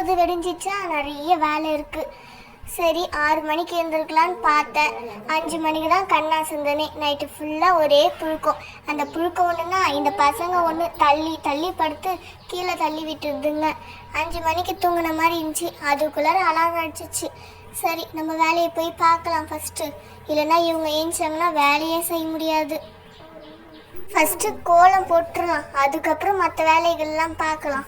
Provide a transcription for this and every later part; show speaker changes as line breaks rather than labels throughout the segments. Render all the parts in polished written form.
பொழுது வெடிஞ்சிச்சா, நிறைய வேலை இருக்குது. சரி 6 மணிக்கு எழுந்திருக்கலான்னு பார்த்தேன். 5 மணிக்கு தான் கண்ணா சிந்தனே. நைட்டு ஃபுல்லாக ஒரே புழுக்கம். அந்த புழுக்கம் ஒன்றுனா இந்த பசங்க ஒன்று தள்ளி தள்ளி படுத்து கீழே தள்ளி விட்டுருதுங்க. 5 மணிக்கு தூங்கின மாதிரி இருந்துச்சு. அதுக்குள்ளார அலாரம் அடிச்சிச்சு. சரி நம்ம வேலையை போய் பார்க்கலாம் ஃபஸ்ட்டு. இல்லைன்னா இவங்க ஏஞ்சாங்கன்னா வேலையே செய்ய முடியாது. ஃபஸ்ட்டு கோலம் போட்டுடலாம், அதுக்கப்புறம் மற்ற வேலைகள்லாம் பார்க்கலாம்.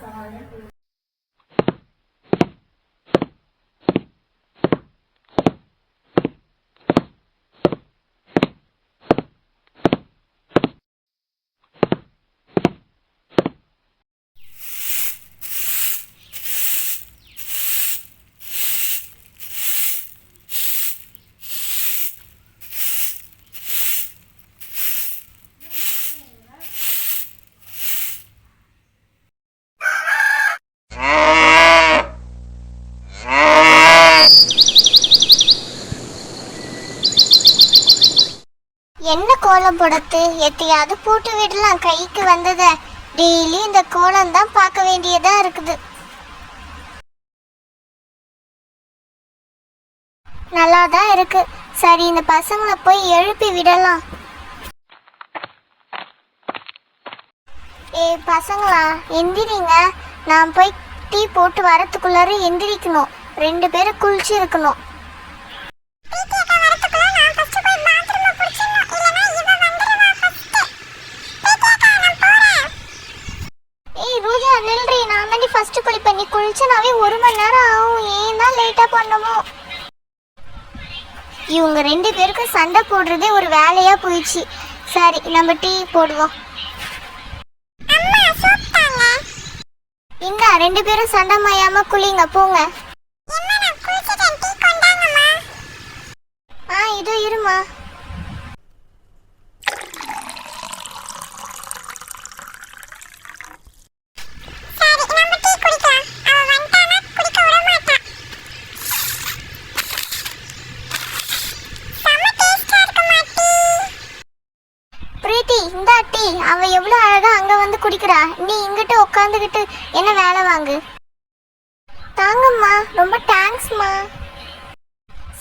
என்ன கோலம் போடுறது? எத்தையாவது போட்டு விடலாம். கைக்கு வந்தத டெய்லி இந்த கோலம் தான் பார்க்க வேண்டியதா இருக்குது. நல்லா தான் இருக்கு. சரி இந்த பசங்களை போய் எழுப்பி விடலாம். பசங்களா எந்திரிங்க. நான் போய் டீ போட்டு வரத்துக்குள்ளார எந்திரிக்கணும். 2 பேரும் குளிச்சு இருக்கணும். ஃபர்ஸ்ட் குளிப்பேன். நீ குளிச்சனாவே 1 மணி நேரம் ஆகும். ஏன் தான் லேட்டா பண்ணமோ? இவங்க 2 பேருக்கும் சண்டை போடுறதே ஒரு வேலையா போயிடுச்சு. சரி நம்ம டீ போடுவோம். இங்க 2 பேரும் சண்டை மாயாம குளிங்க போங்க. இதோ இருமா. இந்தா டீ. அவ எவ்வளவு அழகா அங்க வந்து குடிக்கிறா. நீ இங்கிட்ட உட்காந்துக்கிட்டு என்ன வேலை வாங்கு. தாங்கம்மா, ரொம்ப தேங்க்ஸ்மா.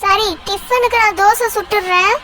சரி டிஃபனுக்கு நான் தோசை சுட்டுடுறேன்.